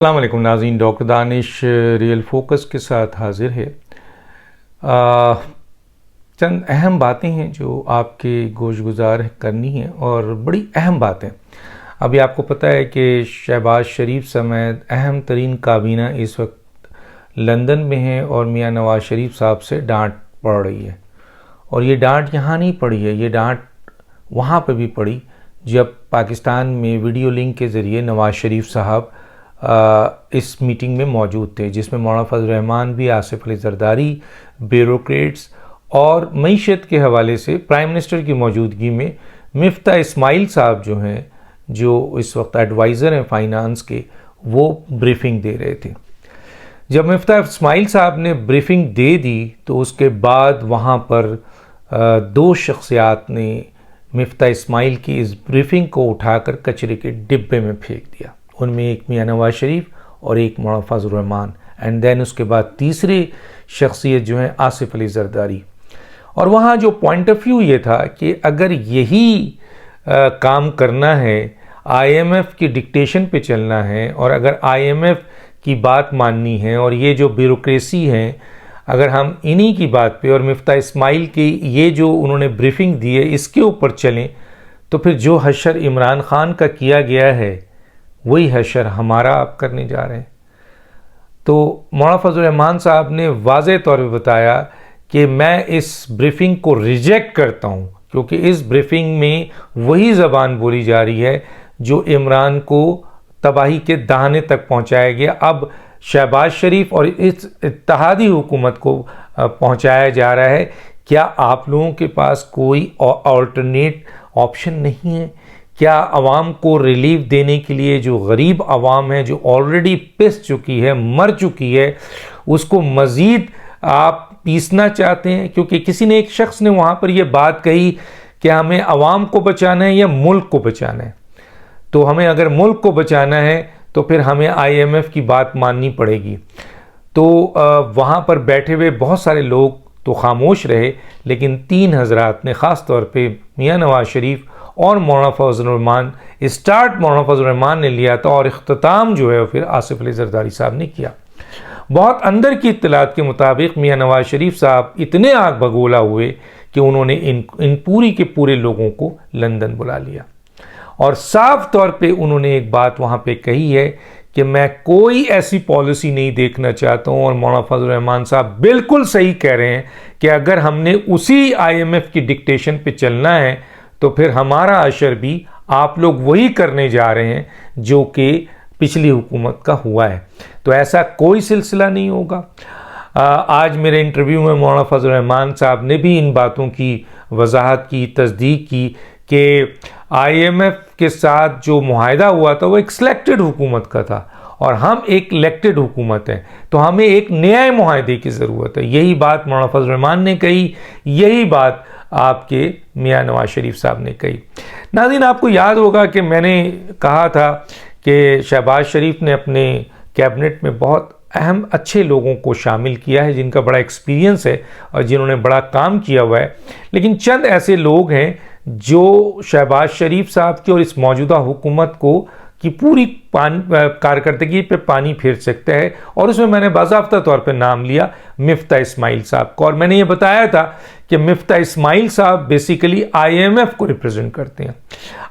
अस्सलाम वालेकुम नाज़रीन, डॉक्टर दानिश रियल फोकस के साथ हाजिर है। चंद अहम बातें हैं जो आपके गोशगुजार करनी हैं और बड़ी अहम बातें। अभी आपको पता है कि शहबाज शरीफ समेत अहम तरीन काबीना इस वक्त लंदन में है और मियाँ नवाज़ शरीफ साहब से डांट पड़ रही है। और ये डांट यहाँ नहीं पड़ी है, ये डांट वहाँ पर भी पड़ी जब पाकिस्तान में वीडियो लिंक के ज़रिए नवाज़ शरीफ साहब इस मीटिंग में मौजूद थे, जिसमें मौलाना फजल रहमान भी, आसिफ अली जरदारी, ब्यूरोक्रेट्स और मईशत के हवाले से प्राइम मिनिस्टर की मौजूदगी में मिफ्ता इस्माइल साहब जो हैं, जो इस वक्त एडवाइज़र हैं फाइनेंस के, वो ब्रीफिंग दे रहे थे। जब मिफ्ता इस्माइल साहब ने ब्रीफिंग दे दी तो उसके बाद वहाँ पर दो शख्सियात ने मिफ्ता इस्माइल की इस ब्रीफिंग को उठाकर कचरे के डिब्बे में फेंक दिया। उनमें एक मियाँ नवाज़ शरीफ और एक मौलाना फजल रहमान, एंड देन उसके बाद तीसरी शख्सियत जो है आसिफ अली जरदारी। और वहाँ जो पॉइंट ऑफ व्यू ये था कि अगर यही काम करना है, IMF की डिक्टेशन पे चलना है और अगर IMF की बात माननी है और ये जो ब्यूरोक्रेसी है, अगर हम इन्हीं की बात पे और मिफ्ता इस्माइल की ये जो उन्होंने ब्रीफिंग दी है इसके ऊपर चलें, तो फिर जो हशर इमरान खान का किया गया है वही हशर हमारा आप करने जा रहे हैं। तो मौलाना फजल रहमान साहब ने वाज़े तौर पे बताया कि मैं इस ब्रीफिंग को रिजेक्ट करता हूं, क्योंकि इस ब्रीफिंग में वही ज़बान बोली जा रही है जो इमरान को तबाही के दाहने तक पहुंचाया गया, अब शहबाज शरीफ और इस इत्तेहादी हुकूमत को पहुंचाया जा रहा है। क्या आप लोगों के पास कोई ऑल्टरनेट ऑप्शन नहीं है? क्या आवाम को रिलीफ देने के लिए, जो गरीब आवाम है, जो ऑलरेडी पिस चुकी है, मर चुकी है, उसको मज़ीद आप पीसना चाहते हैं? क्योंकि किसी ने, एक शख्स ने वहाँ पर यह बात कही कि हमें आवाम को बचाना है या मुल्क को बचाना है। तो हमें अगर मुल्क को बचाना है तो फिर हमें IMF की बात माननी पड़ेगी। तो वहाँ पर बैठे हुए बहुत सारे लोग तो खामोश रहे, लेकिन तीन हजरात ने, ख़ास तौर पे मियाँ नवाज़ शरीफ और मौलाना फजल रहमान, स्टार्ट मौलाना फजल रहमान ने लिया था और इख्तिताम जो है फिर आसिफ अली जरदारी साहब ने किया। बहुत अंदर की इत्तलात के मुताबिक मियाँ नवाज़ शरीफ साहब इतने आग भगोला हुए कि उन्होंने इन पूरी के पूरे लोगों को लंदन बुला लिया और साफ तौर पे उन्होंने एक बात वहाँ पे कही है कि मैं कोई ऐसी पॉलिसी नहीं देखना चाहता हूँ। और मौलाना फजल रहमान साहब बिल्कुल सही कह रहे हैं कि अगर हमने उसी IMF की डिक्टेशन पे चलना है तो फिर हमारा असर भी आप लोग वही करने जा रहे हैं जो कि पिछली हुकूमत का हुआ है। तो ऐसा कोई सिलसिला नहीं होगा। आज मेरे इंटरव्यू में मौलाना फजल रहमान साहब ने भी इन बातों की वजाहत की, तस्दीक की कि IMF के साथ जो मुआहदा हुआ था वो एक सिलेक्टेड हुकूमत का था और हम एक इलेक्टेड हुकूमत है, तो हमें एक नए मुआहदे की ज़रूरत है। यही बात मौलाना फजल रहमान ने कही, यही बात आपके मियाँ नवाज़ शरीफ साहब ने कही। नाज़रीन, आपको याद होगा कि मैंने कहा था कि शहबाज शरीफ ने अपने कैबिनेट में बहुत अहम अच्छे लोगों को शामिल किया है जिनका बड़ा एक्सपीरियंस है और जिन्होंने बड़ा काम किया हुआ है, लेकिन चंद ऐसे लोग हैं जो शहबाज शरीफ साहब की और इस मौजूदा हुकूमत को की पूरी कारकर्दगी पे पानी फेर सकता है। और उसमें मैंने बाज़ाब्ता तौर पे नाम लिया मिफ्ता इस्माइल साहब को, और मैंने ये बताया था कि मिफ्ता इस्माइल साहब बेसिकली IMF को रिप्रेजेंट करते हैं,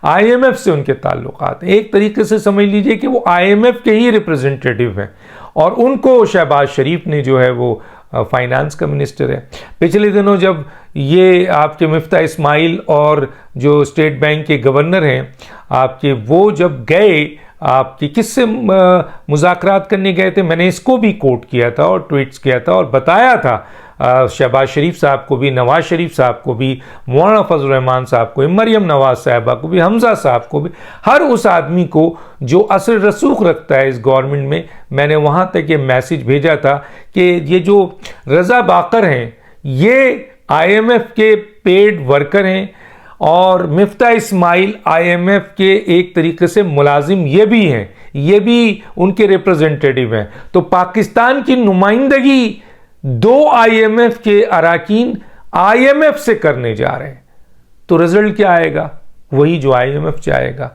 IMF से उनके ताल्लुकात हैं। एक तरीके से समझ लीजिए कि वो IMF के ही रिप्रेजेंटेटिव हैं और उनको शहबाज शरीफ ने जो है वो फाइनेंस का मिनिस्टर है। पिछले दिनों जब ये आपके मिफ्ता इस्माइल और जो स्टेट बैंक के गवर्नर हैं आपके, वो जब गए आपके किससे मुज़ाकरात करने गए थे, मैंने इसको भी कोट किया था और ट्वीट्स किया था और बताया था शहबाज शरीफ साहब को भी, नवाज़ शरीफ साहब को भी, मौलाना फजल रहमान साहब को भी, मरियम नवाज़ साहबा को भी, हमजा साहब को भी, हर उस आदमी को जो असर रसूख रखता है इस गवर्नमेंट में, मैंने वहाँ तक ये मैसेज भेजा था कि ये जो रज़ा बाकर हैं ये IMF के पेड वर्कर हैं और मिफ्ता इस्माइल IMF के एक तरीके से मुलाजिम ये भी हैं, ये भी उनके रिप्रेजेंटेटिव हैं। तो पाकिस्तान की नुमाइंदगी दो IMF के अराकीन IMF से करने जा रहे हैं, तो रिजल्ट क्या आएगा? वही जो IMF चाहेगा।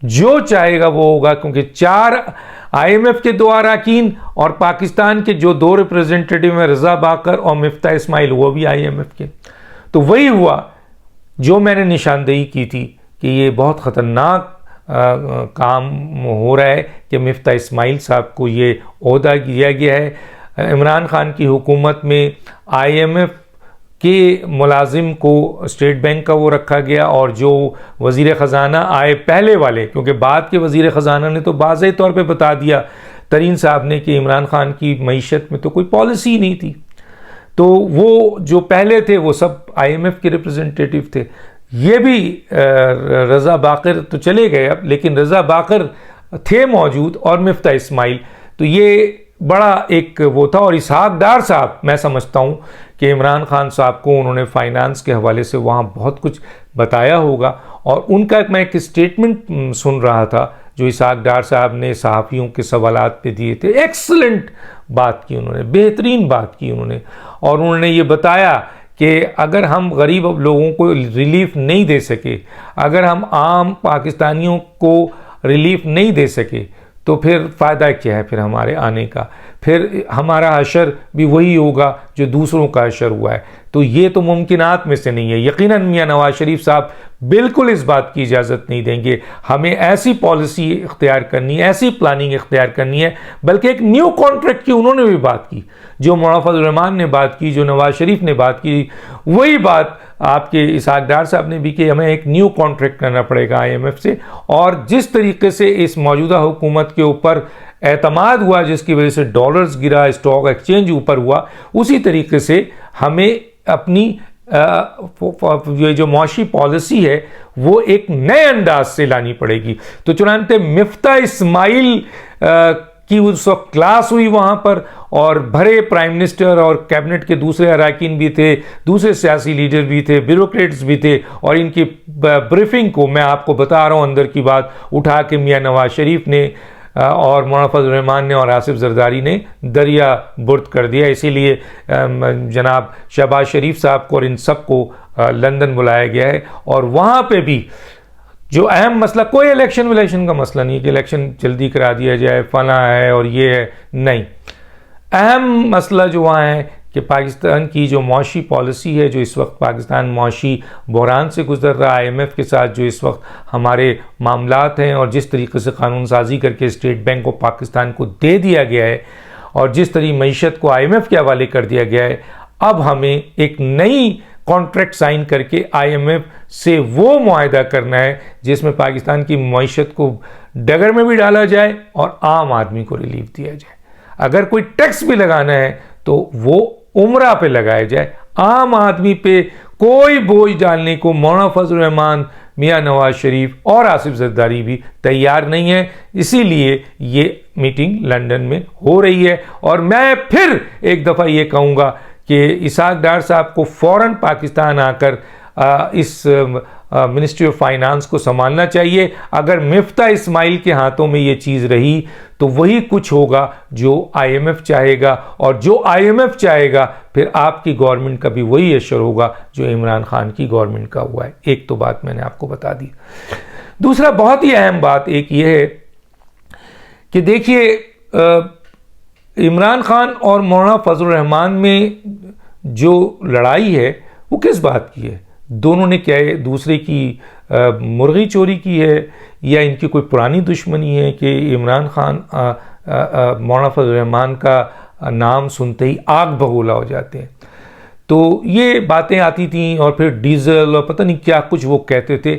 जो चाहेगा वो होगा, क्योंकि चार IMF के 2 अरकान और पाकिस्तान के जो 2 रिप्रेजेंटेटिव हैं, रज़ा बाकर और मिफ्ता इस्माइल, वो भी IMF के। तो वही हुआ जो मैंने निशानदेही की थी कि ये बहुत ख़तरनाक काम हो रहा है कि मिफ्ता इस्माइल साहब को ये ओहदा दिया गया है। इमरान खान की हुकूमत में IMF के मुलाजिम को स्टेट बैंक का वो रखा गया, और जो वज़ीर ख़जाना आए पहले वाले, क्योंकि बाद के वज़ीर ख़जाना ने तो वाज़ेह तौर पे बता दिया तरीन साहब ने कि इमरान खान की मईशत में तो कोई पॉलिसी नहीं थी, तो वो जो पहले थे वो सब IMF के रिप्रेजेंटेटिव थे। ये भी रज़ा बाकर तो चले गए अब, लेकिन रज़ा बाकर थे मौजूद और मिफ्ता इस्माइल, तो ये बड़ा एक वो था। और इसहाक डार साहब, मैं समझता हूँ कि इमरान खान साहब को उन्होंने फाइनेंस के हवाले से वहाँ बहुत कुछ बताया होगा, और उनका मैं एक स्टेटमेंट सुन रहा था जो इसहाक डार साहब ने सहाफ़ियों के सवालात पे दिए थे। एक्सलेंट बात की उन्होंने, बेहतरीन बात की उन्होंने, और उन्होंने ये बताया कि अगर हम गरीब लोगों को रिलीफ नहीं दे सके, अगर हम आम पाकिस्तानियों को रिलीफ नहीं दे सके, तो फिर फ़ायदा क्या है फिर हमारे आने का, फिर हमारा हशर भी वही होगा जो दूसरों का हशर हुआ है। तो ये तो मुमकिनात में से नहीं है। यकीनन मियां नवाज शरीफ साहब बिल्कुल इस बात की इजाज़त नहीं देंगे। हमें ऐसी पॉलिसी इख्तियार करनी है, ऐसी प्लानिंग इख्तियार करनी है। बल्कि एक न्यू कॉन्ट्रैक्ट की उन्होंने भी बात की, जो मौलाना फजल रहमान ने बात की, जो नवाज शरीफ ने बात की, वही बात आपके इसहाक डार साहब ने भी कि हमें एक न्यू कॉन्ट्रैक्ट करना पड़ेगा IMF से। और जिस तरीके से इस मौजूदा हुकूमत के ऊपर एतमाद हुआ, जिसकी वजह से डॉलर्स गिरा, स्टॉक एक्सचेंज ऊपर हुआ, उसी तरीके से हमें अपनी ये जो मौशी पॉलिसी है वो एक नए अंदाज से लानी पड़ेगी। तो चुनांते मिफ्ता इस्माइल की उस वक्त क्लास हुई वहाँ पर, और भरे प्राइम मिनिस्टर और कैबिनेट के दूसरे अरकान भी थे, दूसरे सियासी लीडर भी थे, ब्यूरोक्रेट्स भी थे, और इनकी ब्रीफिंग को मैं आपको बता रहा हूँ, अंदर की बात उठा के मियाँ नवाज शरीफ ने और मौलाना फजल रहमान ने और आसिफ जरदारी ने दरिया बुर्द कर दिया। इसीलिए जनाब शहबाज शरीफ साहब को और इन सब को लंदन बुलाया गया है। और वहाँ पे भी जो अहम मसला, कोई इलेक्शन का मसला नहीं है कि इलेक्शन जल्दी करा दिया जाए, फला है और ये है, नहीं। अहम मसला जो वहाँ है कि पाकिस्तान की जो मौशी पॉलिसी है, जो इस वक्त पाकिस्तान मौशी बहरान से गुजर रहा है, IMF के साथ जो इस वक्त हमारे मामलात हैं, और जिस तरीके से कानून साजी करके स्टेट बैंक को पाकिस्तान को दे दिया गया है, और जिस तरीके मईशत को IMF के हवाले कर दिया गया है, अब हमें एक नई कॉन्ट्रैक्ट साइन करके IMF से वो मुआहदा करना है जिसमें पाकिस्तान की मईशत को डगर में भी डाला जाए और आम आदमी को रिलीफ दिया जाए। अगर कोई टैक्स भी लगाना है तो वो उम्रा पे लगाया जाए, आम आदमी पे कोई बोझ डालने को मौलाना फजल रहमान, मियां नवाज शरीफ और आसिफ जरदारी भी तैयार नहीं है। इसीलिए ये मीटिंग लंदन में हो रही है। और मैं फिर एक दफ़ा ये कहूँगा कि इसहाक डार साहब को फ़ौरन पाकिस्तान आकर इस मिनिस्ट्री ऑफ फाइनेंस को संभालना चाहिए। अगर मिफ्ता इस्माइल के हाथों में ये चीज़ रही तो वही कुछ होगा जो IMF चाहेगा, और जो IMF चाहेगा फिर आपकी गवर्नमेंट का भी वही असर होगा जो इमरान खान की गवर्नमेंट का हुआ है। एक तो बात मैंने आपको बता दी। दूसरा बहुत ही अहम बात एक ये है कि देखिए, इमरान खान और मौलाना फजल रहमान में जो लड़ाई है वो किस बात की है? दोनों ने क्या है, दूसरे की मुर्गी चोरी की है, या इनकी कोई पुरानी दुश्मनी है कि इमरान खान मौलाना फजल रहमान का नाम सुनते ही आग बगोला हो जाते हैं? तो ये बातें आती थी, और फिर डीजल और पता नहीं क्या कुछ वो कहते थे।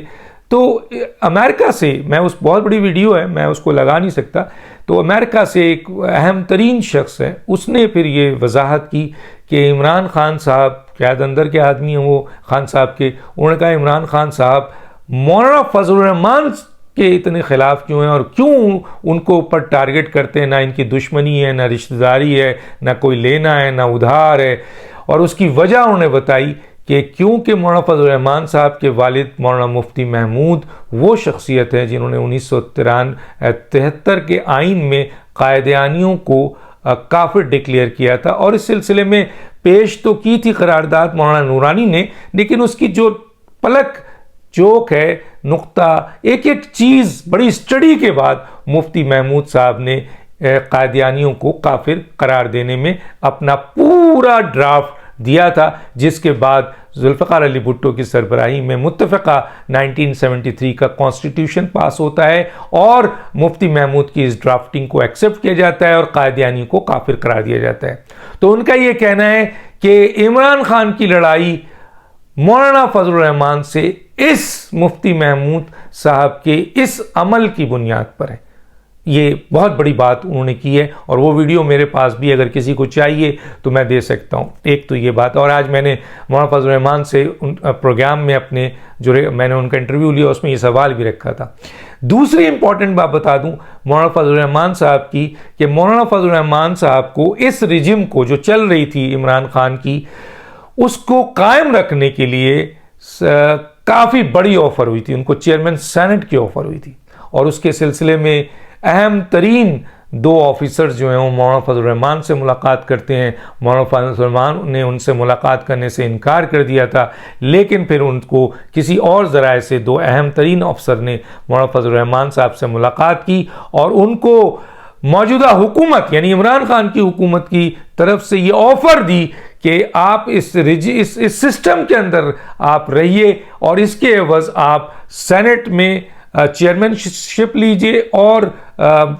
तो अमेरिका से, मैं उस बहुत बड़ी वीडियो है, मैं उसको लगा नहीं सकता, तो अमेरिका से एक अहम तरीन शख्स है, उसने फिर ये वजाहत की कि इमरान खान साहब, शायद अंदर के आदमी हैं वो खान साहब के, उन्होंने कहा इमरान खान साहब मौलाना फजल रहमान के इतने ख़िलाफ़ क्यों हैं और क्यों उनको ऊपर टारगेट करते हैं? ना इनकी दुश्मनी है, ना रिश्तेदारी है, ना कोई लेना है, ना उधार है। और उसकी वजह उन्होंने बताई कि क्योंकि मौलाना फजल रहमान साहब के वालिद मौलाना मुफ्ती महमूद वो शख्सियत है जिन्होंने 1973 के आइन में कायदियानियों को काफिर डिक्लेयर किया था, और इस सिलसिले में पेश तो की थी करारदाद मौलाना नूरानी ने, लेकिन उसकी जो पलक जोक है, नुक्ता, एक एक चीज़ बड़ी स्टडी के बाद मुफ्ती महमूद साहब ने कादियानियों को काफिर करार देने में अपना पूरा ड्राफ्ट दिया था, जिसके बाद जुल्फ़िकार अली भुट्टो की सरबराही में मुत्तफ़क़ा 1973 का कॉन्स्टिट्यूशन पास होता है और मुफ्ती महमूद की इस ड्राफ्टिंग को एक्सेप्ट किया जाता है और कादियानी को काफिर करार दिया जाता है। तो उनका ये कहना है कि इमरान खान की लड़ाई मौलाना फजलुर रहमान से इस मुफ्ती महमूद साहब के इस अमल की बुनियाद पर है। ये बहुत बड़ी बात उन्होंने की है और वो वीडियो मेरे पास भी अगर किसी को चाहिए तो मैं दे सकता हूँ। एक तो ये बात, और आज मैंने मौलाना फजलुर रहमान से प्रोग्राम में अपने जो मैंने उनका इंटरव्यू लिया उसमें ये सवाल भी रखा था। दूसरी इंपॉर्टेंट बात बता दूं मौलाना फजलुर रहमान साहब की कि मौलाना फजलुर रहमान साहब को इस रिजिम को जो चल रही थी इमरान खान की, उसको कायम रखने के लिए काफ़ी बड़ी ऑफ़र हुई थी। उनको चेयरमैन सेनेट की ऑफ़र हुई थी और उसके सिलसिले में अहम तरीन 2 ऑफिसर्स जो हैं वो मौलाना फजलुर रहमान से मुलाकात करते हैं। मौलाना फजलुर रहमान ने उनसे मुलाकात करने से इनकार कर दिया था, लेकिन फिर उनको किसी और ज़राए से 2 अहम तरीन अफसर ने मौलाना फजलुर रहमान साहब से मुलाकात की और उनको मौजूदा हुकूमत यानी इमरान खान की हुकूमत की तरफ से ये ऑफ़र दी कि आप इस सिस्टम के अंदर आप रहिए और इसके एवज़ आप सेनेट में चेयरमैनशिप लीजिए और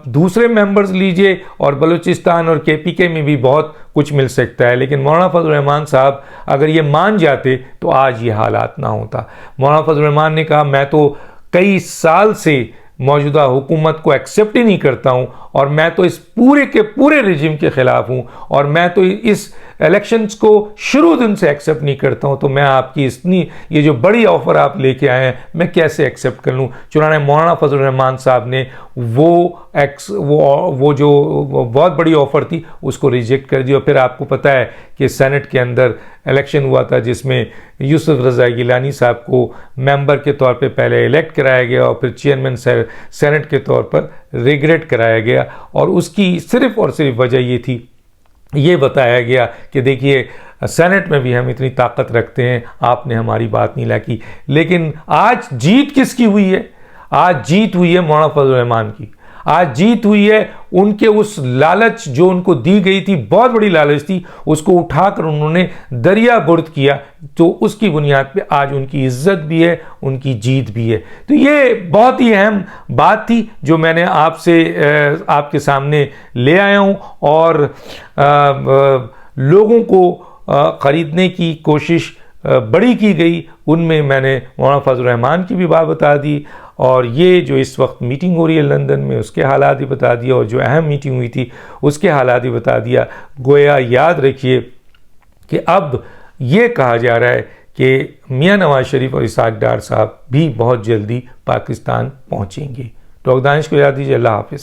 दूसरे मेंबर्स लीजिए और बलूचिस्तान और केपीके में भी बहुत कुछ मिल सकता है। लेकिन मौलाना फजलुर रहमान साहब अगर ये मान जाते तो आज ये हालात ना होता। मौलाना फजलुर रहमान ने कहा मैं तो कई साल से मौजूदा हुकूमत को एक्सेप्ट ही नहीं करता हूँ और मैं तो इस पूरे के पूरे रिजिम के ख़िलाफ़ हूँ और मैं तो इस इलेक्शंस को शुरू दिन से एक्सेप्ट नहीं करता हूँ, तो मैं आपकी इतनी ये जो बड़ी ऑफ़र आप लेके आए हैं मैं कैसे एक्सेप्ट कर लूँ। चुनाने मौलाना फजलुर रहमान साहब ने वो जो बहुत बड़ी ऑफ़र थी उसको रिजेक्ट कर दिया। और फिर आपको पता है कि सेनेट के अंदर इलेक्शन हुआ था जिसमें यूसुफ रज़ा गिलानी साहब को मेंबर के तौर पे पहले इलेक्ट कराया गया और फिर चेयरमैन सेनेट के तौर पर रिग्रेट कराया गया और उसकी सिर्फ़ और सिर्फ वजह ये थी, ये बताया गया कि देखिए सेनेट में भी हम इतनी ताकत रखते हैं, आपने हमारी बात नहीं लाकी। लेकिन आज जीत किसकी हुई है? आज जीत हुई है मौलाना फजलुर रहमान की। आज जीत हुई है उनके उस लालच जो उनको दी गई थी, बहुत बड़ी लालच थी, उसको उठाकर उन्होंने दरिया बुर्द किया, तो उसकी बुनियाद पे आज उनकी इज्जत भी है, उनकी जीत भी है। तो ये बहुत ही अहम बात थी जो मैंने आपके सामने ले आया हूँ और लोगों को ख़रीदने की कोशिश बड़ी की गई, उनमें मैंने मौलाना फजलुर रहमान की भी बात बता दी और ये जो इस वक्त मीटिंग हो रही है लंदन में उसके हालात भी बता दिया और जो अहम मीटिंग हुई थी उसके हालात भी बता दिया। गोया याद रखिए कि अब ये कहा जा रहा है कि मियां नवाज शरीफ और इसहाक डार साहब भी बहुत जल्दी पाकिस्तान पहुंचेंगे। डॉक्टर दानिश को याद दीजिए। अल्लाह हाफिज़।